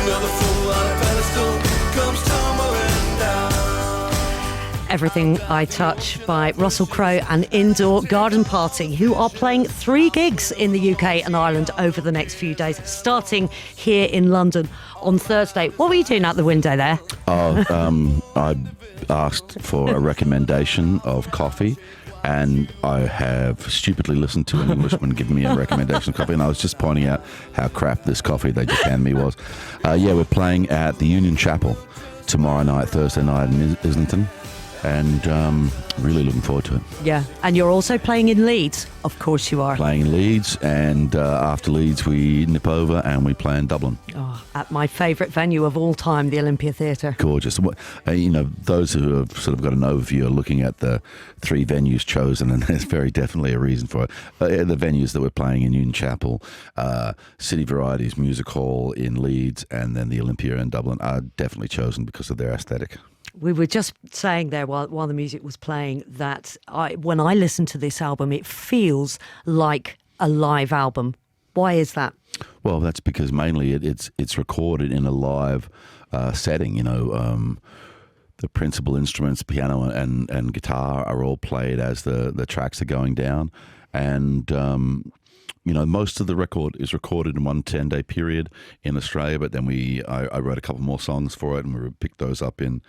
Another fool on a pedestal comes tumbling down. Everything I Touch by Russell Crowe and Indoor Garden Party, who are playing 3 gigs in the UK and Ireland over the next few days, starting here in London on Thursday. What were you doing out the window there? I asked for a recommendation of coffee, and I have stupidly listened to an Englishman give me a recommendation of coffee, and I was just pointing out how crap this coffee they just handed me was. We're playing at the Union Chapel tomorrow night, Thursday night in Islington, and really looking forward to it. Yeah, and you're also playing in Leeds. Of course you are. Playing in Leeds, and after Leeds we nip over and we play in Dublin. Oh, at my favourite venue of all time, the Olympia Theatre. Gorgeous. Those who have sort of got an overview are looking at the 3 venues chosen, and there's very definitely a reason for it. The venues that we're playing in Union Chapel, City Varieties Music Hall in Leeds, and then the Olympia in Dublin are definitely chosen because of their aesthetic. We were just saying there while the music was playing that when I listen to this album, it feels like a live album. Why is that? Well, that's because mainly it's recorded in a live setting. The principal instruments, piano and guitar, are all played as the tracks are going down, and most of the record is recorded in one 10-day period in Australia, but then I wrote a couple more songs for it, and we picked those up in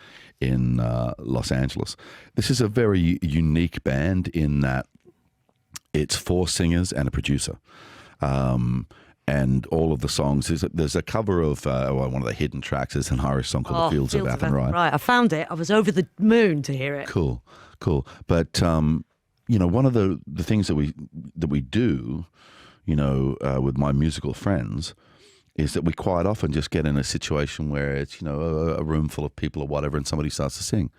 Los Angeles. This is a very unique band in that it's 4 singers and a producer. And all of the songs, there's a cover of one of the hidden tracks is an Irish song called The Fields of Athenry. Right, I found it. I was over the moon to hear it. Cool. But one of the things that we do, with my musical friends, is that we quite often just get in a situation where it's, a room full of people or whatever, and somebody starts to sing,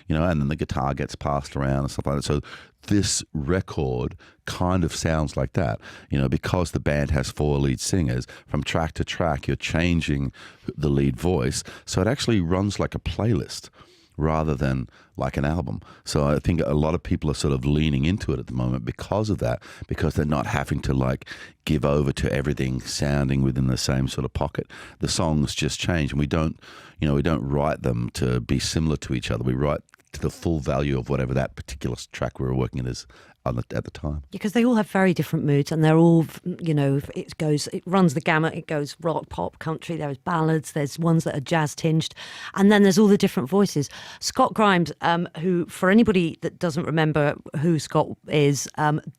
and then the guitar gets passed around and stuff like that. So this record kind of sounds like that, because the band has 4 lead singers. From track to track, you're changing the lead voice. So it actually runs like a playlist rather than like an album. So I think a lot of people are sort of leaning into it at the moment because of that, because they're not having to give over to everything sounding within the same sort of pocket. The songs just change, and we don't write them to be similar to each other. We write to the full value of whatever that particular track we were working at is at the time. Because they all have very different moods, and they're all, it runs the gamut. It goes rock, pop, country. There's ballads. There's ones that are jazz tinged, and then there's all the different voices. Scott Grimes, who, for anybody that doesn't remember who Scott is,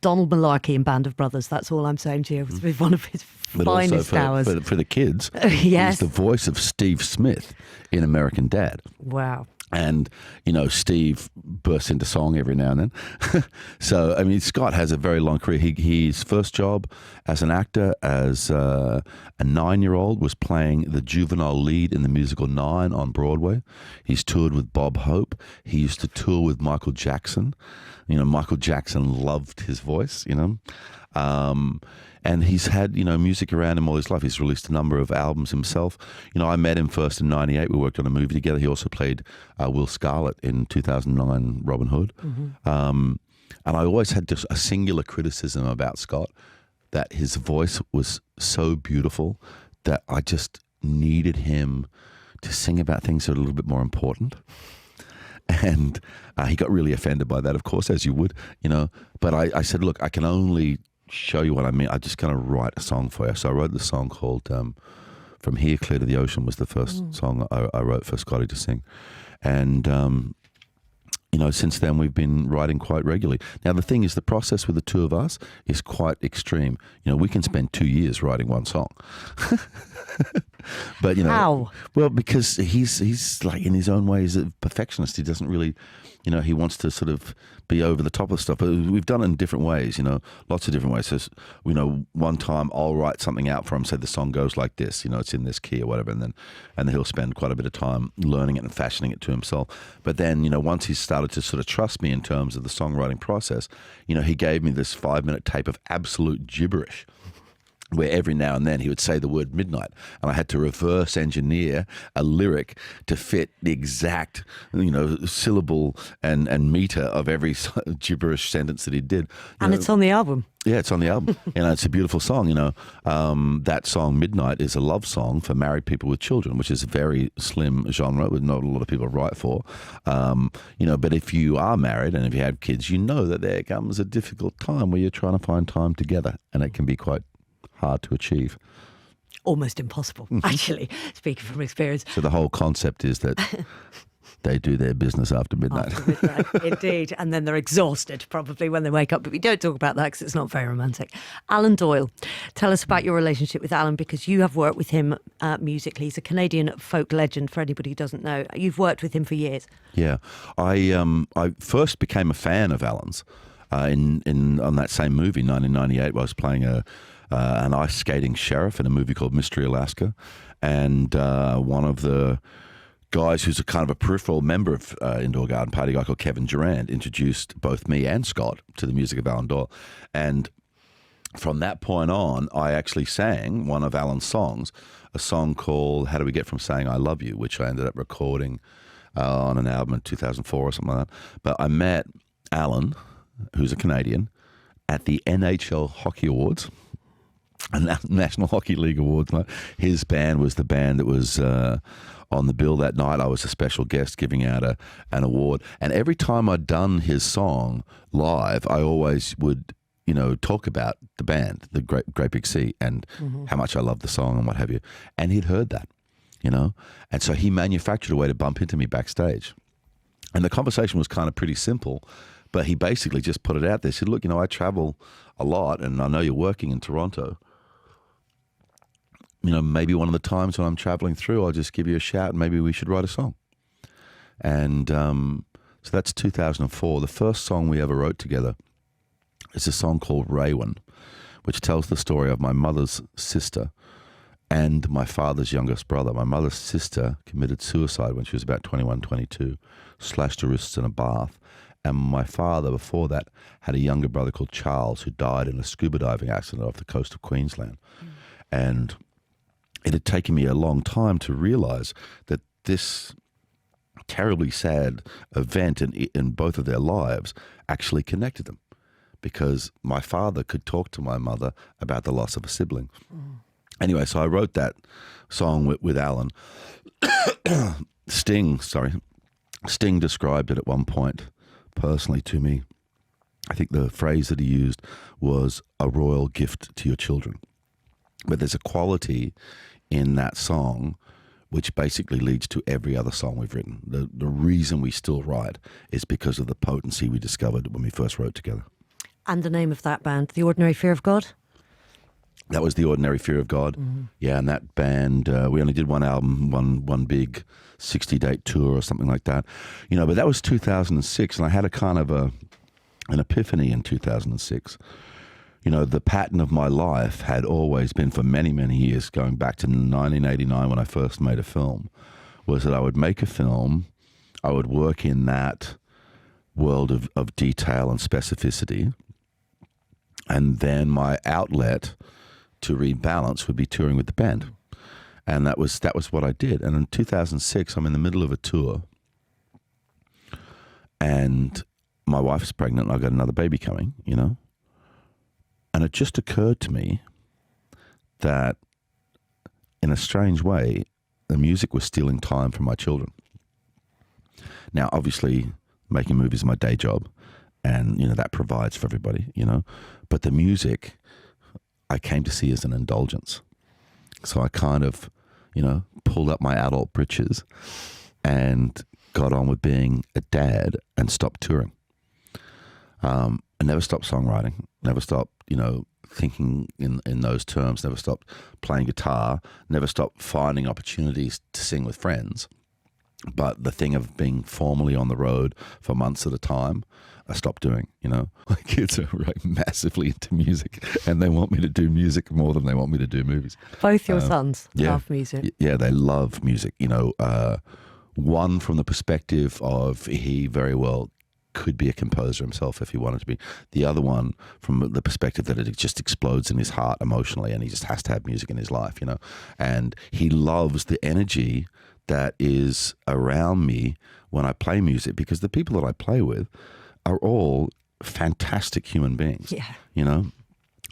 Donald Malarkey in Band of Brothers. That's all I'm saying to you. It was one of his finest hours. But for the kids, yes, he's the voice of Steve Smith in American Dad. Wow. And, Steve bursts into song every now and then. So, Scott has a very long career. His first job as an actor, as a 9-year-old, was playing the juvenile lead in the musical 9 on Broadway. He's toured with Bob Hope. He used to tour with Michael Jackson. Michael Jackson loved his voice, and he's had, music around him all his life. He's released a number of albums himself. I met him first in 98. We worked on a movie together. He also played Will Scarlet in 2009 Robin Hood. Mm-hmm. And I always had just a singular criticism about Scott, that his voice was so beautiful that I just needed him to sing about things that are a little bit more important. And he got really offended by that, of course, as you would, But I said, look, I can only show you what I mean. I just kind of write a song for you. So I wrote the song called From Here Clear to the Ocean was the first song I wrote for Scotty to sing. And, since then we've been writing quite regularly. Now, the thing is, the process with the 2 of us is quite extreme. We can spend 2 years writing one song. But, How? Well, because he's like, in his own way, he's a perfectionist. He doesn't really, he wants to sort of be over the top of stuff. But we've done it in different ways, lots of different ways. So, one time I'll write something out for him, say the song goes like this, it's in this key or whatever, and then he'll spend quite a bit of time learning it and fashioning it to himself. But then, once he started to sort of trust me in terms of the songwriting process, he gave me this 5-minute tape of absolute gibberish. where every now and then he would say the word midnight, and I had to reverse engineer a lyric to fit the exact, syllable and meter of every gibberish sentence that he did. And it's on the album. Yeah, it's on the album. It's a beautiful song. That song Midnight is a love song for married people with children, which is a very slim genre that not a lot of people write for. But if you are married and if you have kids, you know that there comes a difficult time where you're trying to find time together, and it can be quite hard to achieve. Almost impossible, actually, speaking from experience. So the whole concept is that they do their business after midnight. After midnight, indeed. And then they're exhausted probably when they wake up. But we don't talk about that because it's not very romantic. Alan Doyle, tell us about your relationship with Alan, because you have worked with him musically. He's a Canadian folk legend, for anybody who doesn't know. You've worked with him for years. Yeah. I first became a fan of Alan's on that same movie, 1998, where I was playing an ice skating sheriff in a movie called Mystery Alaska. And one of the guys who's a kind of a peripheral member of Indoor Garden Party, a guy called Kevin Durand, introduced both me and Scott to the music of Alan Doyle. And from that point on, I actually sang one of Alan's songs, a song called How Do We Get From Saying I Love You, which I ended up recording on an album in 2004 or something like that. But I met Alan, who's a Canadian, at the NHL Hockey Awards, and National Hockey League Awards. His band was the band that was on the bill that night. I was a special guest giving out an award. And every time I'd done his song live, I always would, talk about the band, the Great Big Sea, and how much I loved the song and what have you. And he'd heard that, And so he manufactured a way to bump into me backstage. And the conversation was kind of pretty simple, but he basically just put it out there. He said, look, I travel a lot, and I know you're working in Toronto. Maybe one of the times when I'm traveling through, I'll just give you a shout and maybe we should write a song. And so that's 2004. The first song we ever wrote together is a song called Raywin, which tells the story of my mother's sister and my father's youngest brother. My mother's sister committed suicide when she was about 21, 22, slashed her wrists in a bath. And my father, before that, had a younger brother called Charles who died in a scuba diving accident off the coast of Queensland. And it had taken me a long time to realize that this terribly sad event in both of their lives actually connected them, because my father could talk to my mother about the loss of a sibling. Anyway, so I wrote that song with Alan. Sting described it at one point personally to me. I think the phrase that he used was a royal gift to your children. But there's a quality in that song which basically leads to every other song we've written. The reason we still write is because of the potency we discovered when we first wrote together. And the name of that band, The Ordinary Fear of God? That was The Ordinary Fear of God. Yeah, and that band, we only did one album, one big 60-date tour or something like that. But that was 2006, and I had a kind of an epiphany in 2006. The pattern of my life had always been, for many, many years, going back to 1989 when I first made a film, was that I would make a film, I would work in that world of detail and specificity, and then my outlet to rebalance would be touring with the band. And that was what I did. And in 2006, I'm in the middle of a tour, and my wife's pregnant, and I've got another baby coming, And it just occurred to me that, in a strange way, the music was stealing time from my children. Now, obviously, making movies is my day job, and, that provides for everybody, But the music I came to see as an indulgence. So I kind of, pulled up my adult britches and got on with being a dad and stopped touring. I never stopped songwriting, never stopped, thinking in those terms, never stopped playing guitar, never stopped finding opportunities to sing with friends. But the thing of being formally on the road for months at a time, I stopped doing, My kids are massively into music, and they want me to do music more than they want me to do movies. Both your sons love music. Yeah, they love music. One from the perspective of he very well could be a composer himself if he wanted to be. The other one, from the perspective that it just explodes in his heart emotionally, and he just has to have music in his life, you know. And he loves the energy that is around me when I play music, because the people that I play with are all fantastic human beings, you know,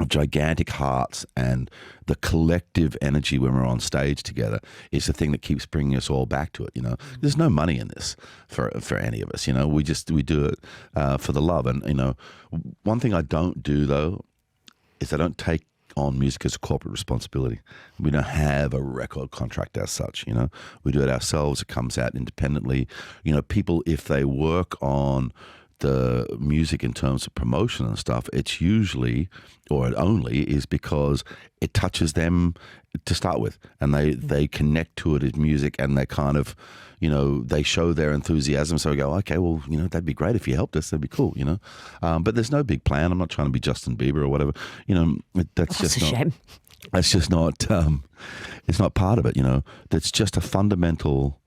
gigantic hearts, and the collective energy when we're on stage together is the thing that keeps bringing us all back to it. You know, there's no money in this for any of us. You know, we do it for the love. And you know, one thing I don't do though is I don't take on music as a corporate responsibility. We don't have a record contract as such. You know, we do it ourselves. It comes out independently. You know, people, if they work on the music in terms of promotion and stuff, it's usually, or it only is because it touches them to start with, and they connect to it as music, and they kind of, you know, they show their enthusiasm. So we go, okay, well, you know, that'd be great if you helped us. That'd be cool, you know. But there's no big plan. I'm not trying to be Justin Bieber or whatever. You know, that's just a shame. That's just not. It's not part of it. You know, that's just a fundamental,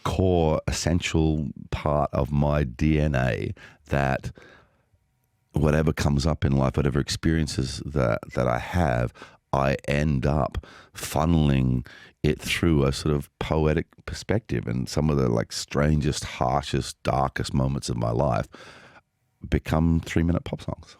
core, essential part of my DNA, that whatever comes up in life, whatever experiences that I have, I end up funneling it through a sort of poetic perspective. And some of the like strangest, harshest, darkest moments of my life become 3-minute pop songs.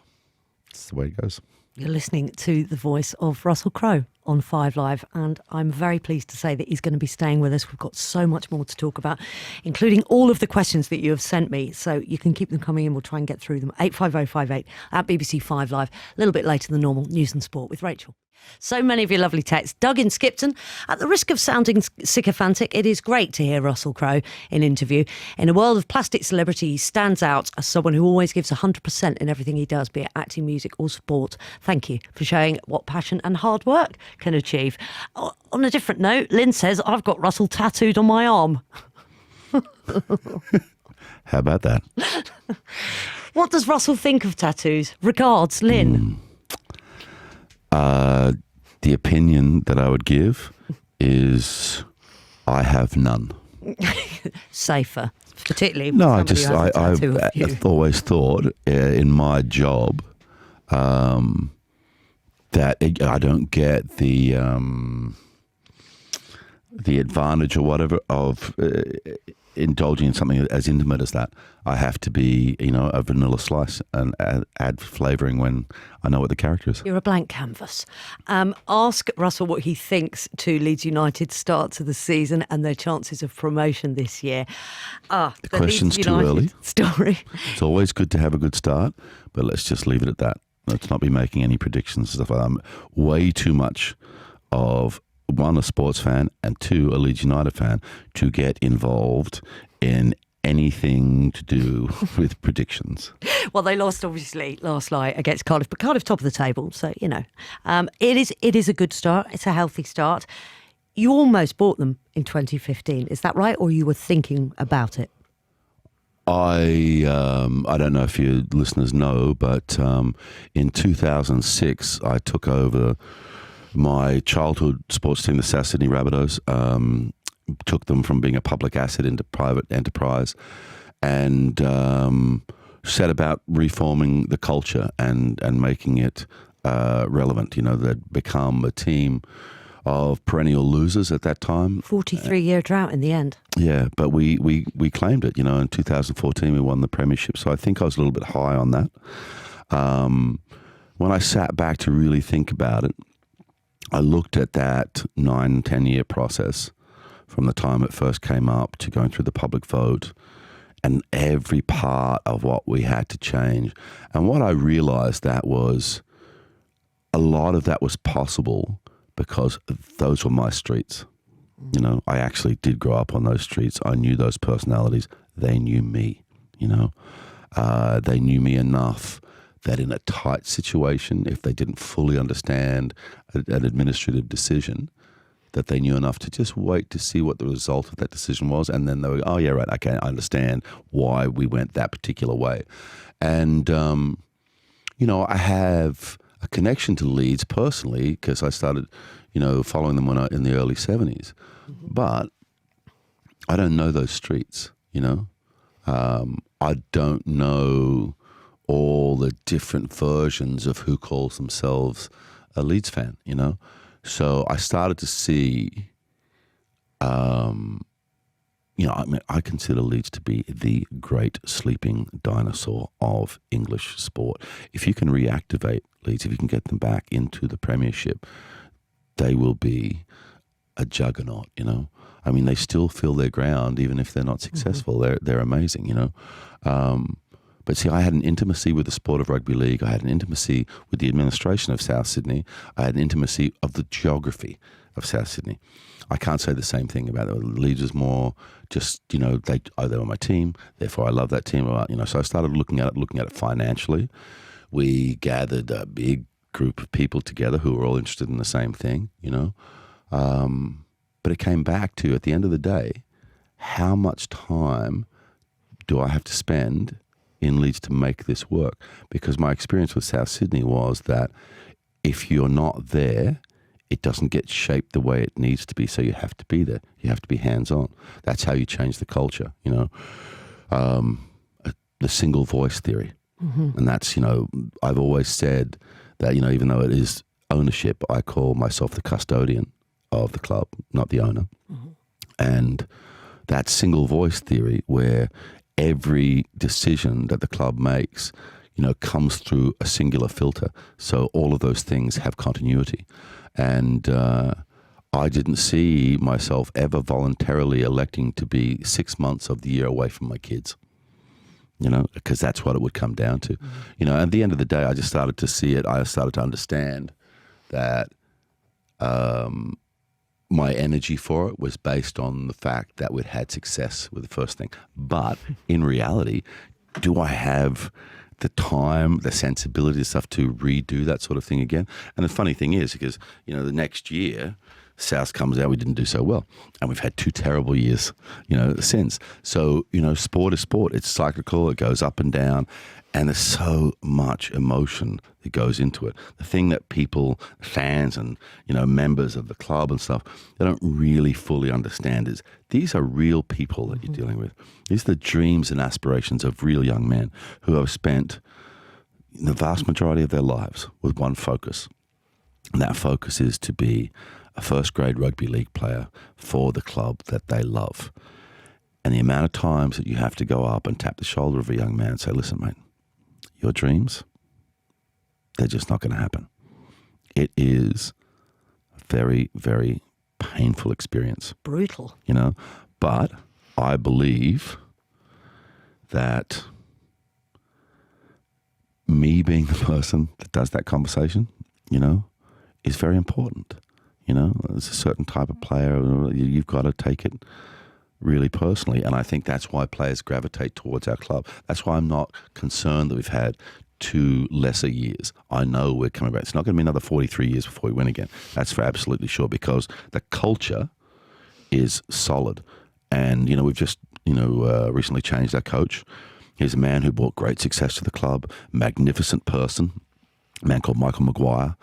That's the way it goes. You're listening to the voice of Russell Crowe on 5 Live, and I'm very pleased to say that he's going to be staying with us. We've got so much more to talk about, including all of the questions that you have sent me, so you can keep them coming in. We'll try and get through them. 85058 at BBC 5 Live. A little bit later than normal, news and sport with Rachel. So many of your lovely texts. Doug in Skipton, at the risk of sounding sycophantic, it is great to hear Russell Crowe in interview. In a world of plastic celebrity, he stands out as someone who always gives 100% in everything he does, be it acting, music or sport. Thank you for showing what passion and hard work can achieve. On a different note, Lynn says, I've got Russell tattooed on my arm. How about that? What does Russell think of tattoos? Regards, Lynn. The opinion that I would give is I have none. Safer, particularly. No, I've always thought in my job that I don't get the advantage or whatever of indulging in something as intimate as that. I have to be, you know, a vanilla slice and add flavouring when I know what the character is. You're a blank canvas. Ask Russell what he thinks to Leeds United's start to the season and their chances of promotion this year. The question's Leeds too United early. Story. It's always good to have a good start, but let's just leave it at that. Let's not be making any predictions and stuff like that. I'm way too much of, one, a sports fan, and two, a Leeds United fan, to get involved in anything to do with predictions. Well, they lost, obviously, last night against Cardiff, but Cardiff top of the table, so, you know. It is a good start. It's a healthy start. You almost bought them in 2015, is that right? Or you were thinking about it? I don't know if your listeners know, but in 2006, I took over my childhood sports team, the South Sydney Rabbitohs, took them from being a public asset into private enterprise, and set about reforming the culture and making it relevant. You know, they'd become a team of perennial losers at that time. 43-year drought in the end. Yeah, but we claimed it. You know, in 2014 we won the premiership, so I think I was a little bit high on that. When I sat back to really think about it, I looked at that 9-10 year process from the time it first came up to going through the public vote and every part of what we had to change. And what I realized that was a lot of that was possible because those were my streets. You know, I actually did grow up on those streets. I knew those personalities. They knew me, you know. They knew me enough that in a tight situation, if they didn't fully understand an administrative decision, that they knew enough to just wait to see what the result of that decision was. And then they were, oh, yeah, right, okay, I understand why we went that particular way. And, you know, I have a connection to Leeds personally because I started, you know, following them in the early 70s. Mm-hmm. But I don't know those streets, you know. I don't know all the different versions of who calls themselves a Leeds fan, you know? So I started to see, I mean, I consider Leeds to be the great sleeping dinosaur of English sport. If you can reactivate Leeds, if you can get them back into the Premiership, they will be a juggernaut, you know? I mean, they still fill their ground even if they're not successful. They're amazing, you know? But see, I had an intimacy with the sport of rugby league. I had an intimacy with the administration of South Sydney. I had an intimacy of the geography of South Sydney. I can't say the same thing about it. Leeds was more just, they were my team, therefore I love that team. So I started looking at it financially. We gathered a big group of people together who were all interested in the same thing, But it came back to, at the end of the day, how much time do I have to spend in Leeds to make this work? Because my experience with South Sydney was that if you're not there, it doesn't get shaped the way it needs to be. So you have to be there. You have to be hands-on. That's how you change the culture, the single voice theory. And that's, I've always said that, even though it is ownership, I call myself the custodian of the club, not the owner. And that single voice theory where every decision that the club makes, comes through a singular filter. So all of those things have continuity. And I didn't see myself ever voluntarily electing to be 6 months of the year away from my kids, because that's what it would come down to. At the end of the day, I just started to see it. I started to understand that my energy for it was based on the fact that we'd had success with the first thing. But in reality, do I have the time, the sensibility, the stuff to redo that sort of thing again? And the funny thing is, because, the next year, South comes out, we didn't do so well. And we've had 2 terrible years, since. So, sport is sport. It's cyclical. It goes up and down. And there's so much emotion that goes into it. The thing that people, fans and, members of the club and stuff, they don't really fully understand is these are real people that you're dealing with. These are the dreams and aspirations of real young men who have spent the vast majority of their lives with one focus. And that focus is to be a first-grade rugby league player for the club that they love. And the amount of times that you have to go up and tap the shoulder of a young man and say, listen, mate, your dreams, they're just not going to happen. It is a very, very painful experience. Brutal. But I believe that me being the person that does that conversation, is very important. There's a certain type of player, you've got to take it really personally. And I think that's why players gravitate towards our club. That's why I'm not concerned that we've had 2 lesser years. I know we're coming back. It's not going to be another 43 years before we win again. That's for absolutely sure, because the culture is solid. And, we've just, recently changed our coach. He's a man who brought great success to the club, magnificent person, a man called Michael Maguire.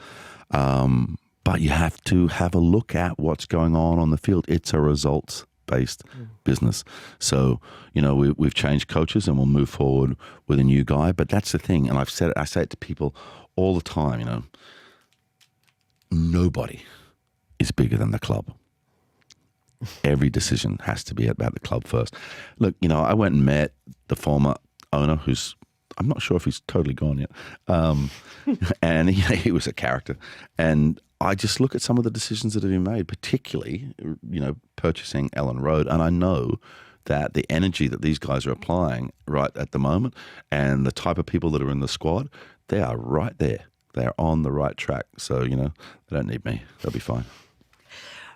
But you have to have a look at what's going on the field. It's a results-based business. So, we've changed coaches and we'll move forward with a new guy. But that's the thing. And I say it to people all the time, nobody is bigger than the club. Every decision has to be about the club first. Look, I went and met the former owner, who's, I'm not sure if he's totally gone yet. And he was a character. And I just look at some of the decisions that have been made, particularly, purchasing Ellen Road. And I know that the energy that these guys are applying right at the moment and the type of people that are in the squad, they are right there. They're on the right track. So, they don't need me. They'll be fine.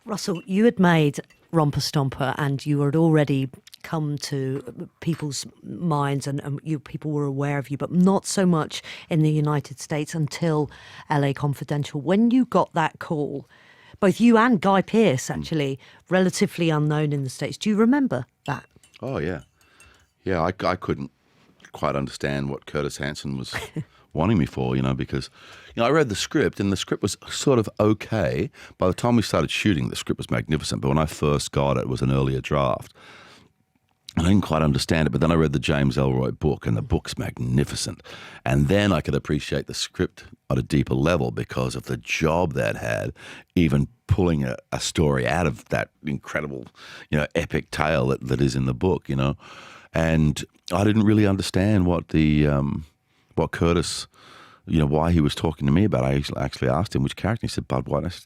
Russell, you had made Romper Stomper and you had already come to people's minds and people were aware of you, but not so much in the United States until LA Confidential. When you got that call, both you and Guy Pearce, actually, relatively unknown in the States, do you remember that? Oh, yeah. Yeah, I couldn't quite understand what Curtis Hanson was wanting me for, because, I read the script and the script was sort of okay. By the time we started shooting, the script was magnificent. But when I first got it, it was an earlier draft. And I didn't quite understand it, but then I read the James Ellroy book, and the book's magnificent. And then I could appreciate the script at a deeper level because of the job that had, even pulling a story out of that incredible, epic tale that is in the book, And I didn't really understand what what Curtis, why he was talking to me about. I actually asked him which character. He said Bud White. I said,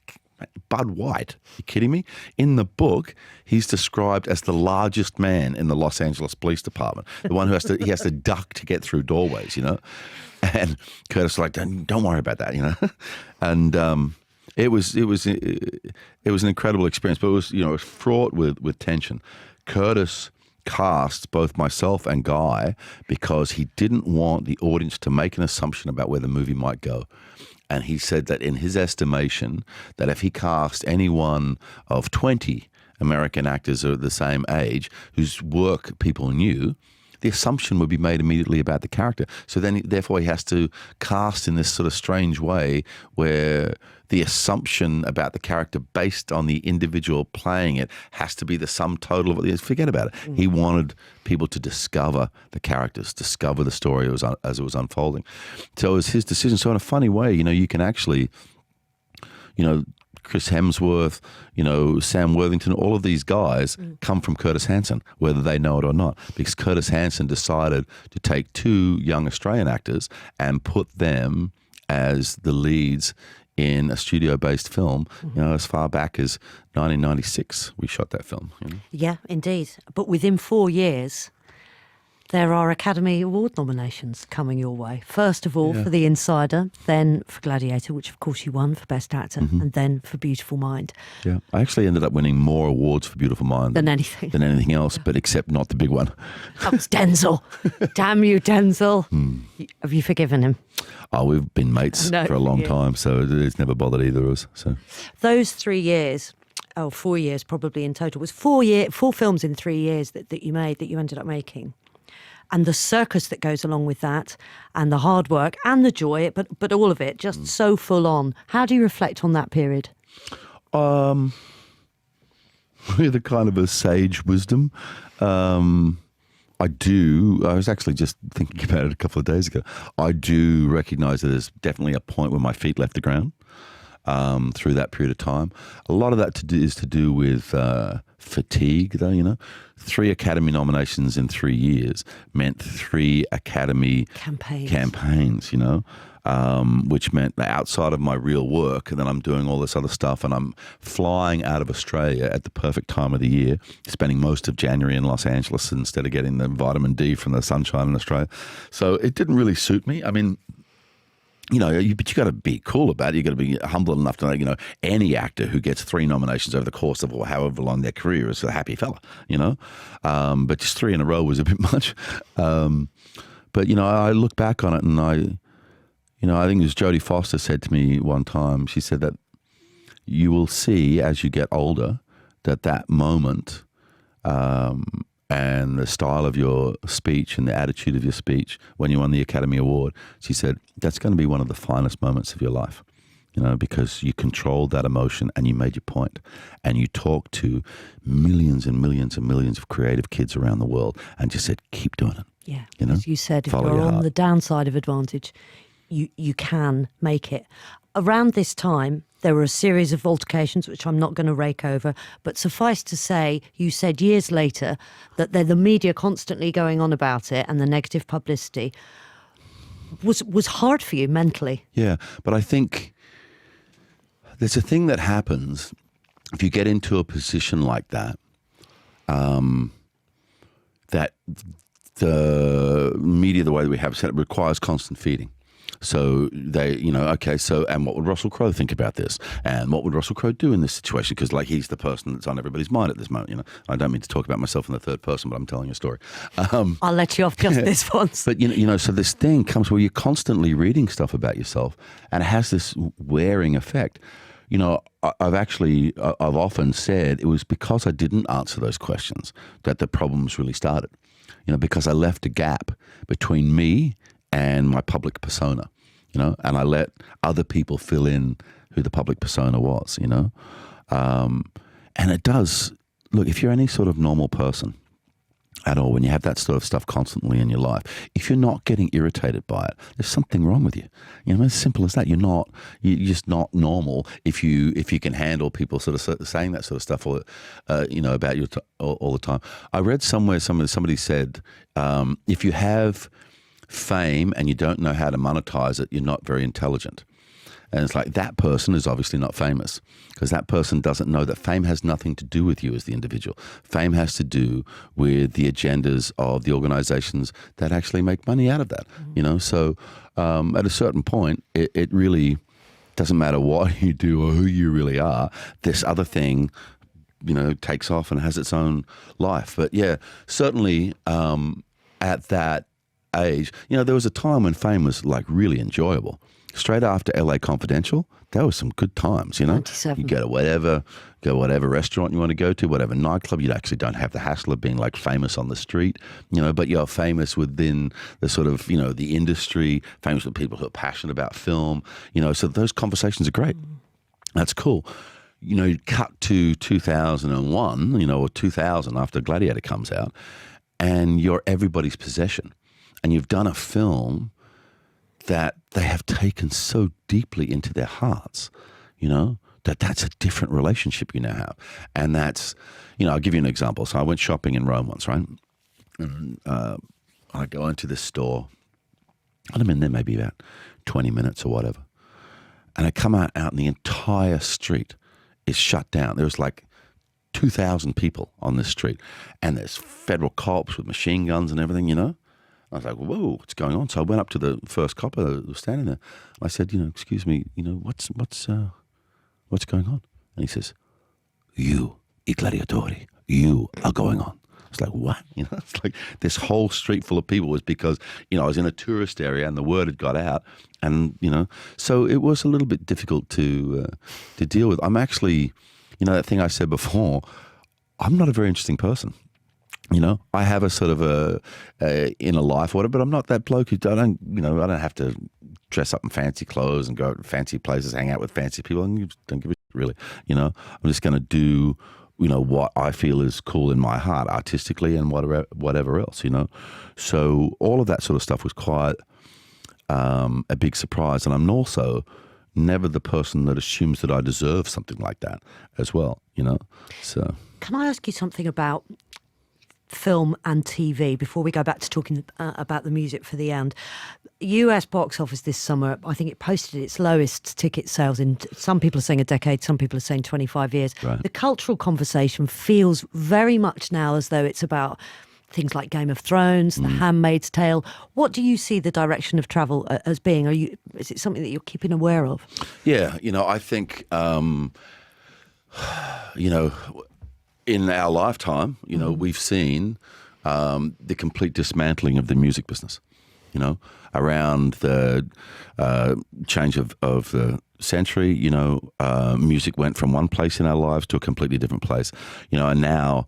Bud White? Are you kidding me? In the book, he's described as the largest man in the Los Angeles Police Department, the one who has to duck to get through doorways, And Curtis was like, don't worry about that, And it was an incredible experience, but it was fraught with tension. Curtis cast both myself and Guy because he didn't want the audience to make an assumption about where the movie might go. And he said that in his estimation, that if he cast any one of 20 American actors of the same age whose work people knew, the assumption would be made immediately about the character. So then, therefore, he has to cast in this sort of strange way where the assumption about the character based on the individual playing it has to be the sum total of it. Forget about it. He wanted people to discover the characters, discover the story as it was unfolding. So it was his decision. So in a funny way, you can actually, Chris Hemsworth, Sam Worthington, all of these guys come from Curtis Hanson, whether they know it or not, because Curtis Hanson decided to take 2 young Australian actors and put them as the leads in a studio-based film. As far back as 1996, we shot that film. Yeah, indeed. But within 4 years, there are Academy Award nominations coming your way. First of all, for The Insider, then for Gladiator, which of course you won for Best Actor, and then for Beautiful Mind. Yeah, I actually ended up winning more awards for Beautiful Mind than anything else, but except not the big one. That was Denzel. Damn you, Denzel. Have you forgiven him? Oh, we've been mates for a long time, so it's never bothered either of us. So those 3 years, 4 years probably in total, was 4 films in 3 years that you made, that you ended up making. And the circus that goes along with that, and the hard work and the joy, but all of it just so full on. How do you reflect on that period? With a kind of a sage wisdom. I was actually just thinking about it a couple of days ago. I do recognise that there's definitely a point where my feet left the ground through that period of time. A lot of that is to do with fatigue, though, 3 Academy nominations in 3 years meant 3 Academy campaigns, which meant that outside of my real work, and then I'm doing all this other stuff, and I'm flying out of Australia at the perfect time of the year, spending most of January in Los Angeles instead of getting the vitamin D from the sunshine in Australia. So it didn't really suit me. I mean, but you got to be cool about it. You got to be humble enough to know, any actor who gets 3 nominations over the course of however long their career is a happy fella, But just 3 in a row was a bit much. But I look back on it, and I think it was Jodie Foster said to me one time. She said that you will see as you get older that moment. And the style of your speech and the attitude of your speech when you won the Academy Award, she said, that's going to be one of the finest moments of your life, because you controlled that emotion and you made your point, and you talked to millions and millions and millions of creative kids around the world and just said, keep doing it. Yeah, as you said, if you're on the downside of advantage, you can make it. Around this time, there were a series of altercations, which I'm not going to rake over, but suffice to say, you said years later that the media constantly going on about it and the negative publicity was hard for you mentally. Yeah, but I think there's a thing that happens if you get into a position like that, that the media, the way that we have it set up, requires constant feeding. So they, and what would Russell Crowe think about this? And what would Russell Crowe do in this situation? Because he's the person that's on everybody's mind at this moment, I don't mean to talk about myself in the third person, but I'm telling a story. I'll let you off just this once. But, so this thing comes where you're constantly reading stuff about yourself, and it has this wearing effect. I've often said it was because I didn't answer those questions that the problems really started, because I left a gap between me and my public persona, and I let other people fill in who the public persona was, and it does, look, if you're any sort of normal person, at all. When you have that sort of stuff constantly in your life, if you're not getting irritated by it, there's something wrong with you. You know, as simple as that. You're just not normal if you can handle people sort of saying that sort of stuff, or about you all the time. I read somewhere somebody said, if you have fame and you don't know how to monetize it, you're not very intelligent. And it's like, that person is obviously not famous, because that person doesn't know that fame has nothing to do with you as the individual. Fame has to do with the agendas of the organizations that actually make money out of that. So at a certain point, it really doesn't matter what you do or who you really are. This other thing, takes off and has its own life. But yeah, certainly at that age, there was a time when fame was like really enjoyable. Straight after LA Confidential, there was some good times, 97. You go to whatever restaurant you want to go to, whatever nightclub. You actually don't have the hassle of being like famous on the street, but you're famous within the sort of, the industry, famous with people who are passionate about film, so those conversations are great. That's cool. You cut to 2001, or 2000 after Gladiator comes out, and you're everybody's possession. And you've done a film that they have taken so deeply into their hearts, that's a different relationship you now have. And that's, I'll give you an example. So I went shopping in Rome once, right? And I go into this store, and I'm in there maybe about 20 minutes or whatever. And I come out and the entire street is shut down. There was like 2,000 people on this street, and there's federal cops with machine guns and everything, I was like, whoa, what's going on? So I went up to the first cop that was standing there. I said, excuse me, what's going on? And he says, you, I gladiatori, you are going on. I was like, what? It's like this whole street full of people was because, I was in a tourist area and the word had got out. And, so it was a little bit difficult to deal with. I'm actually, that thing I said before, I'm not a very interesting person. I have a sort of a inner life or whatever, but I'm not that bloke who I don't have to dress up in fancy clothes and go to fancy places, hang out with fancy people. I don't give a shit, really. I'm just going to do, what I feel is cool in my heart, artistically and whatever else, So all of that sort of stuff was quite a big surprise. And I'm also never the person that assumes that I deserve something like that as well, So Can I ask you something about film and TV before we go back to talking about the music for the end? US box office this summer, I think it posted its lowest ticket sales in, some people are saying a decade, some people are saying 25 years. Right. The cultural conversation feels very much now as though it's about things like Game of Thrones, The Handmaid's Tale. What do you see the direction of travel as being? Is it something that you're keeping aware of? Yeah, I think, in our lifetime, we've seen the complete dismantling of the music business, around the change of the century, music went from one place in our lives to a completely different place, and now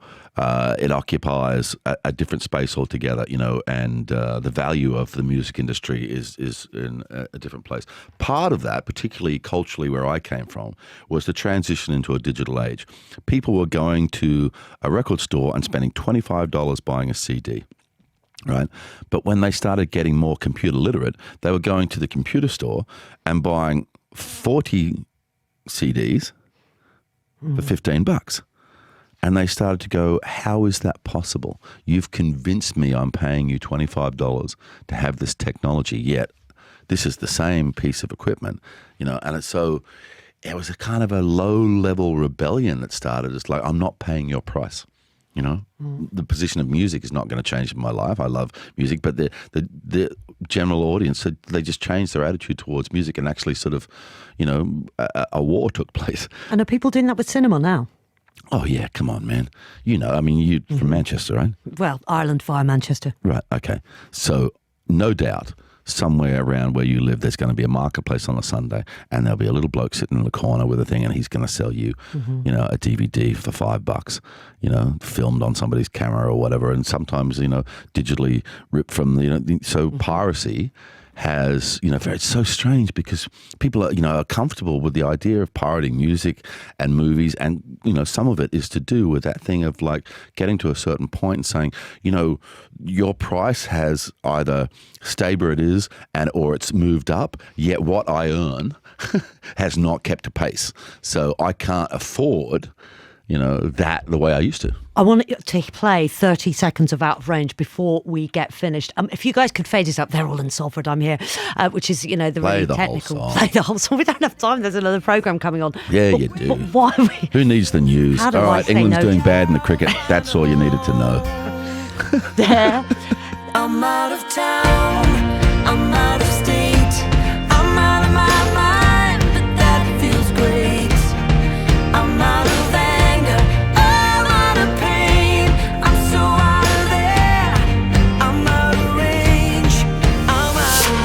it occupies a different space altogether, and the value of the music industry is in a different place. Part of that, particularly culturally where I came from, was the transition into a digital age. People were going to a record store and spending $25 buying a CD. Right. But when they started getting more computer literate, they were going to the computer store and buying 40 CDs for $15. And they started to go, how is that possible? You've convinced me I'm paying you $25 to have this technology, yet this is the same piece of equipment, and it's so, it was a kind of a low-level rebellion that started. It's like, I'm not paying your price. The position of music is not going to change in my life. I love music, but the general audience, they just changed their attitude towards music, and actually sort of, a war took place. And are people doing that with cinema now? Oh, yeah, come on, man. You're from Manchester, right? Well, Ireland via Manchester. Right, okay. So, no doubt, somewhere around where you live, there's going to be a marketplace on a Sunday, and there'll be a little bloke sitting in the corner with a thing, and he's going to sell you, a DVD for $5, filmed on somebody's camera or whatever, and sometimes, digitally ripped from, so piracy has, it's so strange because people are comfortable with the idea of pirating music and movies, and some of it is to do with that thing of like getting to a certain point and saying, your price has either stayed where it is or it's moved up, yet what I earn has not kept pace. So I can't afford that the way I used to. I want to play 30 seconds of Out of Range before we get finished. If you guys could fade it up, they're all in Salford, I'm here, which is, the Play really the technical. whole song. Play the whole song. We don't have time. There's another programme coming on. Yeah, but, you do. But why are we... Who needs the news? How do All I right, say England's no? doing bad in the cricket. That's all you needed to know. There. I'm out of town, I'm out of state, I'm out of my mind, but that feels great. I'm out of anger, I'm out of pain, I'm so out of there, I'm out of range, I'm out of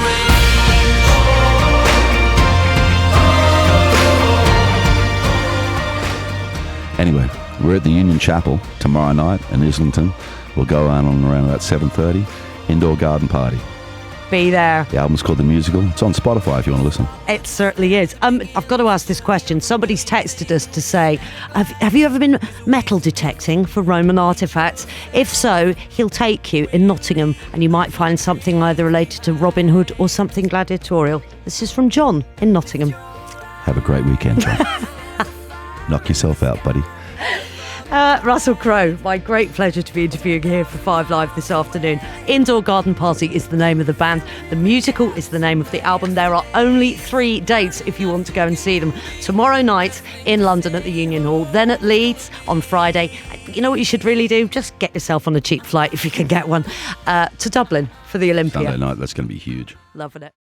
range. Anyway, we're at the Union Chapel tomorrow night in Islington. We'll go on around about 7:30. Indoor garden party. Be there. The album's called The Musical. It's on Spotify if you want to listen. It certainly is. I've got to ask this question. Somebody's texted us to say, have you ever been metal detecting for Roman artefacts? If so, he'll take you in Nottingham and you might find something either related to Robin Hood or something gladiatorial. This is from John in Nottingham. Have a great weekend, John. Knock yourself out, buddy. Russell Crowe, my great pleasure to be interviewing here for 5 Live this afternoon. Indoor Garden Party is the name of the band. The Musical is the name of the album. There are only 3 dates if you want to go and see them. Tomorrow night in London at the Union Hall, then at Leeds on Friday. You know what you should really do? Just get yourself on a cheap flight if you can get one to Dublin for the Olympia. Sunday night, that's going to be huge. Loving it.